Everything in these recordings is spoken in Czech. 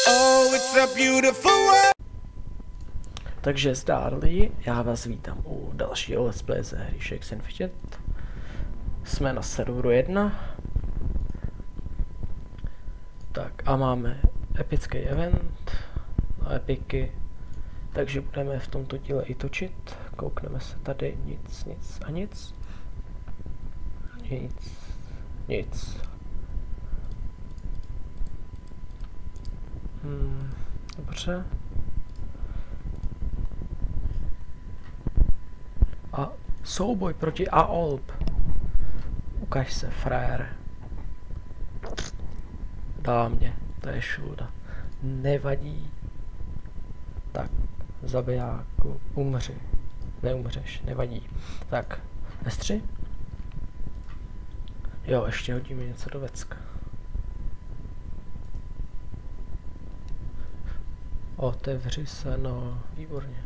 Oh, it's a beautiful world. Takže zdárli, já vás vítám u dalšího let's play ze hry Shakes and Fidget. Jsme na serveru 1. Tak a máme epický event na epiky, takže budeme v tomto díle i točit. Koukneme se tady, nic a nic. Nic. Dobře. A souboj proti Aolb. Ukaž se, frére. Dá mě, to je šuda. Nevadí. Tak, zabijáku, umři. Neumřeš, nevadí. Tak, S3. Jo, ještě hodíme něco do vecka. Otevři se, no, výborně.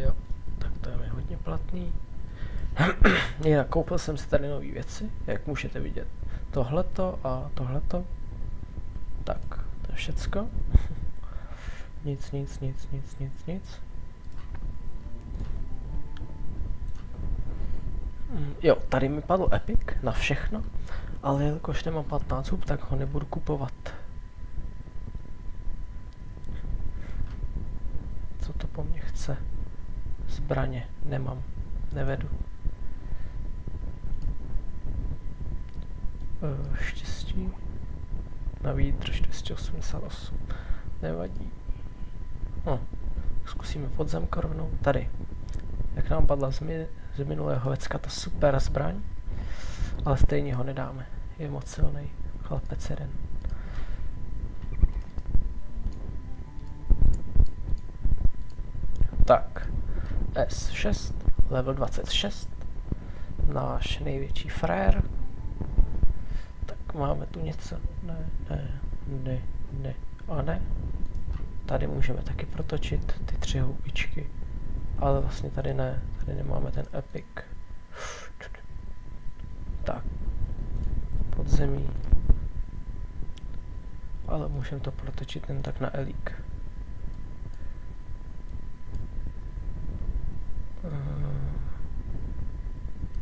Jo, tak to je mi hodně platný. Jinak koupil jsem si tady nové věci, jak můžete vidět. Tohleto a tohleto. Tak, to je všecko. Nic. Jo, tady mi padl epic na všechno, ale jelikož nemám 15 hub, tak ho nebudu kupovat. Co to po mně chce? Zbraně nemám, nevedu. Štěstí. Na výdrž 288. Nevadí. No, zkusíme podzemko rovnou. Tady. Jak nám padla z minulého vecka ta super zbraň. Ale stejně ho nedáme. Je moc silný. Chlapec jeden. Tak. S6. Level 26. Náš největší frér. Tak máme tu něco. Ne. A ne. Tady můžeme taky protočit ty 3 houbičky. Ale vlastně tady ne. Tady nemáme ten epic. Tak. Podzemí. Ale můžeme to protočit jen tak na elík.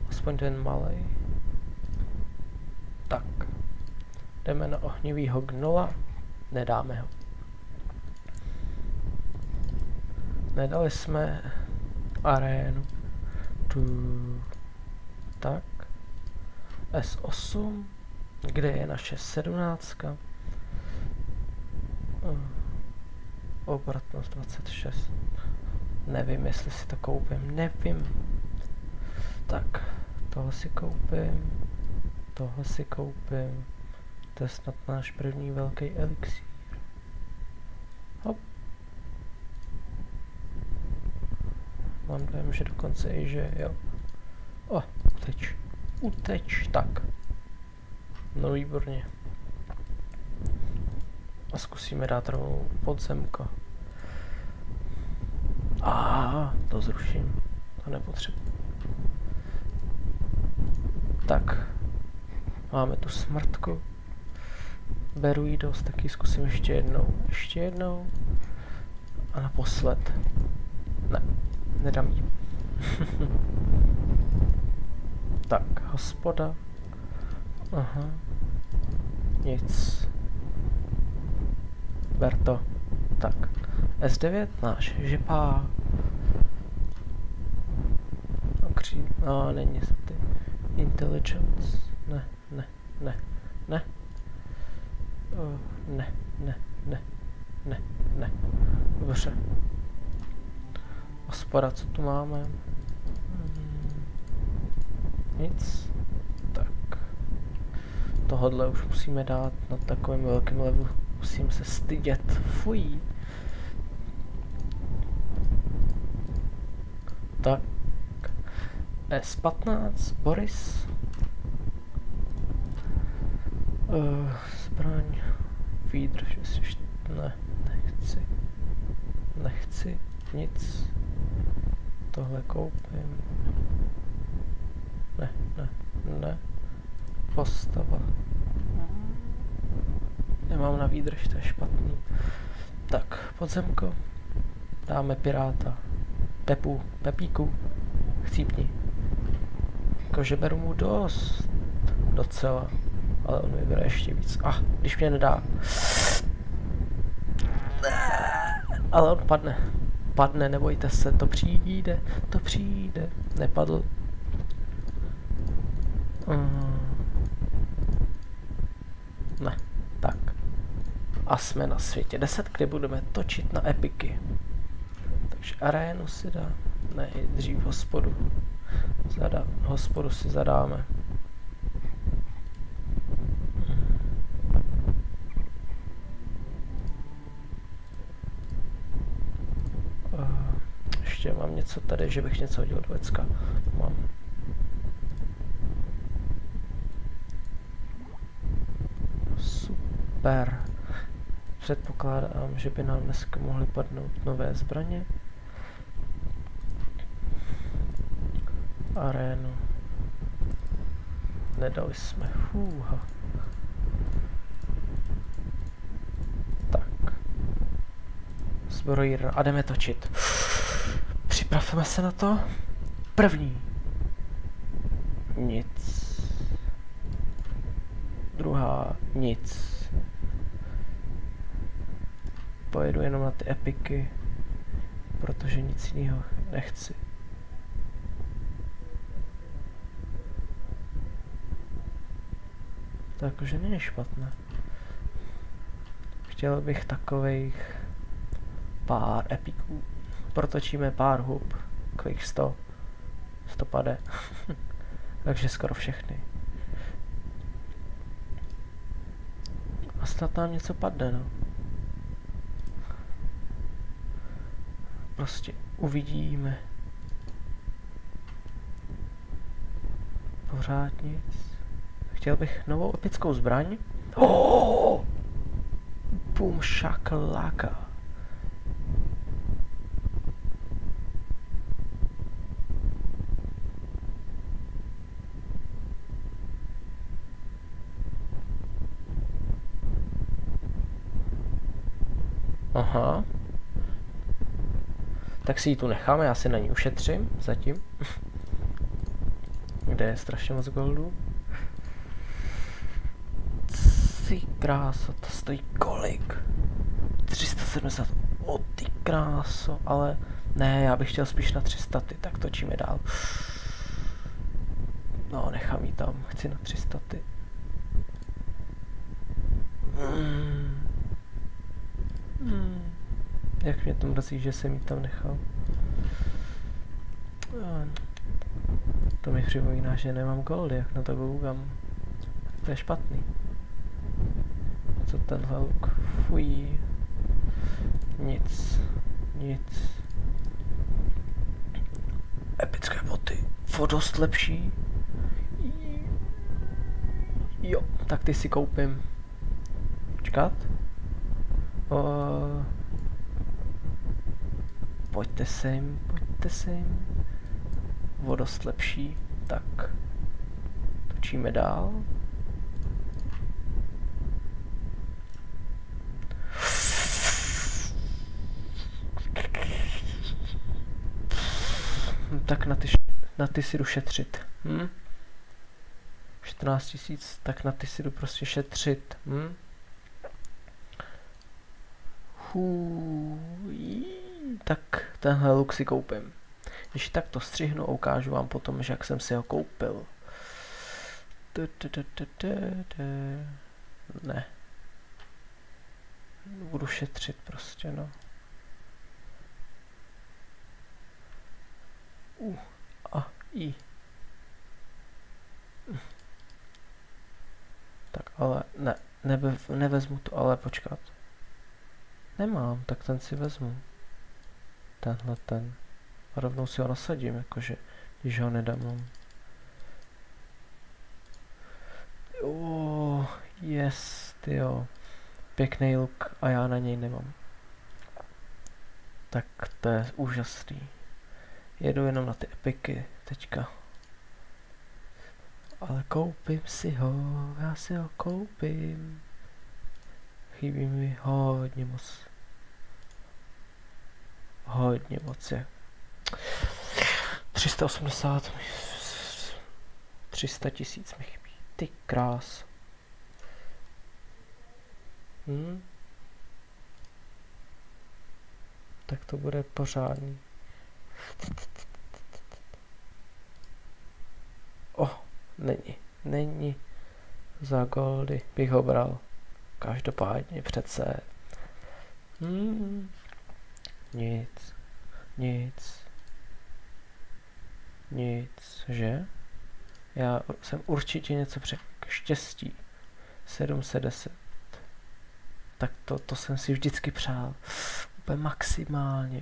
Aspoň ten malej. Tak. Jdeme na ohnivýho gnula. Nedáme ho. Nedali jsme arénu. Tak. S8. Kde je naše 17? Obratnost 26. Nevím, jestli si to koupím. Nevím. Tak. Tohle si koupím. Tohle si koupím. To je snad náš první velký elixír. Hop. Mám dojem, že dokonce i, že jo. O, uteč, tak. No výborně. A zkusíme dát rovnou podzemko. To zruším. To nepotřebuji. Tak. Máme tu smrtku. Beru jí dost, taky zkusím ještě jednou. A naposled. Ne, nedám jí. Tak, hospoda. Aha. Nic. Ber to. Tak. S9, náš žipá. Není se ty. Intelligence. Ne. Ne. Dobře. Hospoda, co tu máme? Nic. Tak. Tohodle už musíme dát na takovém velkém levelu. Musím se stydět. Fuj. Tak. S15. Boris. Zbraň. Výdrž. Ne. Nechci. Nic. Tohle koupím. Ne. Postava. Nemám na výdrž, to je špatný. Tak, podzemko. Dáme piráta. Pepíku. Chcípni. Jakože beru mu dost. Docela. Ale on vybere ještě víc. Když mě nedá. Ale on padne. Padne, nebojte se, to přijde. To přijde. Nepadl. Ne, tak. A jsme na světě 10, kdy budeme točit na epiky. Takže arénu si dá. Ne, dřív hospodu. Hospodu si zadáme. Ještě mám něco tady, že bych něco hodil do vecka. Mám. Super. Předpokládám, že by nám dneska mohly padnout nové zbraně. Arénu. Nedali jsme. Fúha. Tak. Zbrojírna. A jdeme točit. Připravme se na to. První. Nic. Druhá. Nic. Pojedu jenom na ty epiky, protože nic jiného nechci. To jakože není špatné. Chtěl bych takových pár epiků. Protočíme pár hub, takových 100 pade. Takže skoro všechny. A snad nám něco padne, no. Prostě uvidíme. Pořád nic. Chtěl bych novou epickou zbraň. Bum šakalaka. Aha. Tak si ji tu necháme, já si na ní ušetřím zatím. Kde je strašně moc goldu. Ty kráso, to stojí kolik? 370. O ty kráso, ale ne, já bych chtěl spíš na 300, tak točíme dál. No, nechám ji tam, chci na 300. Jak mě to mrzí, že jsem ji tam nechal. To mi připomíná, že nemám goldy, jak na to koukám. To je špatný. Co tenhle luk? Fuj. Nic. Nic. Epické boty. Dost lepší. Jo, tak ty si koupím. Počkat. Pojďte sem, pojďte sem. Dost lepší. Tak. Točíme dál. Tak na ty si jdu šetřit. 14 000, tak na ty si jdu prostě šetřit. Tak tenhle luk si koupím. Když tak to střihnu a ukážu vám potom, že jak jsem si ho koupil. Ne. Budu šetřit prostě, no. Tak ale ne, nevezmu to, ale počkat. Nemám, tak ten si vezmu. Tenhle ten. A rovnou si ho nasadím, jakože, když ho nedám. Yes, tyjo. Pěkný look a já na něj nemám. Tak to je úžasný. Jedu jenom na ty epiky teďka. Ale koupím si ho, já si ho koupím. Chybí mi hodně moc. Hodně moc je. 380. 300 000 mi chybí. Ty krás. Tak to bude pořádný. Není. Za goldy bych ho bral. Každopádně přece. Nic, že? Já jsem určitě něco štěstí. 710. Tak to jsem si vždycky přál. Úplně maximálně.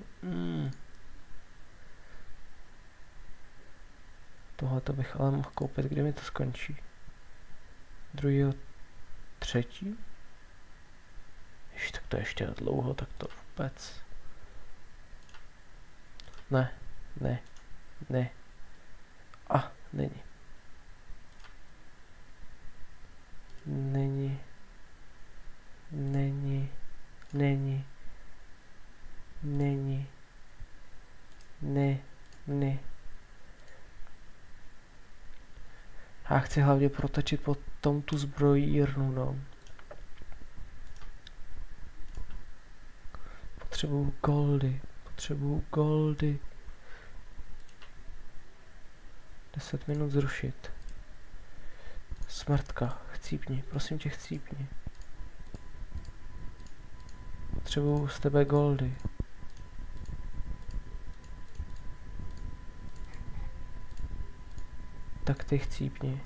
Tohle to bych ale mohl koupit, kdy mi to skončí. 2.3. Ještě tak to ještě dlouho, tak to vůbec. Ne. Není. Já chci hlavně protočit potom tu zbrojírnu, no. Potřebuju goldy. 10 minut zrušit. Smrtka, chcípni, prosím tě, chcípni. Potřebuju z tebe goldy. Tak ty chcípni.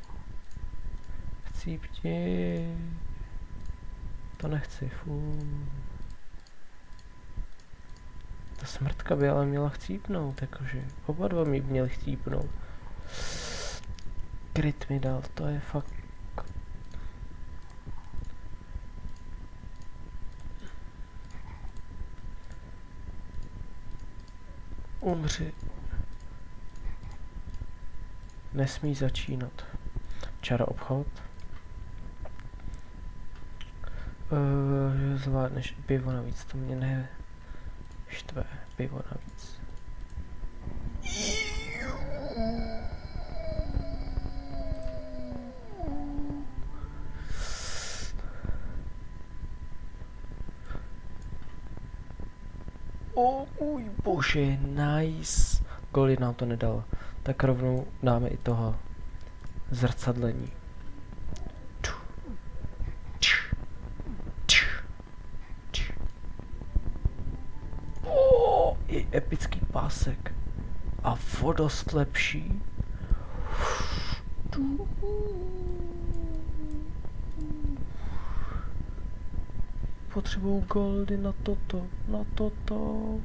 To nechci, Ta smrtka by ale měla chcípnout, jakože. Oba dva mi měli chcípnout. Kryt mi dal, to je fakt. Umři. Nesmí začínat. Čaro obchod. Zvládneš pivo navíc, to mě neštve. Pivo navíc. O můj bože, nice. Goldy nám to nedalo. Tak rovnou dáme i toho zrcadlení. Je epický pásek. A vodost lepší. Potřebuju goldy na toto.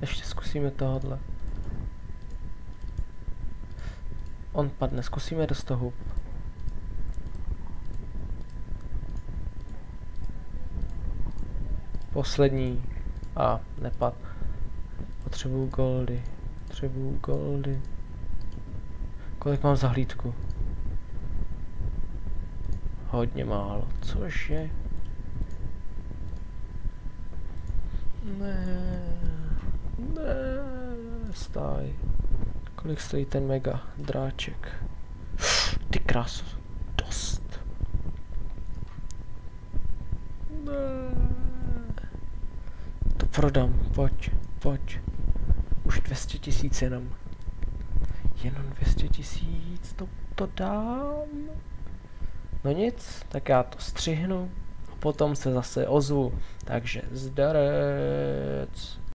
Ještě zkusíme tohle. On padne, zkusíme do toho. Poslední. A nepad. Potřebuju goldy. Kolik mám za hlídku? Hodně málo, cože? Ne, stáj. Kolik stojí ten mega dráček? Ty kráso, dost. Ne. To prodám, pojď. Už 200 000 jenom. Jenom 200 000, to dám. No nic, tak já to střihnu. Potom se zase ozvu. Takže zdarec.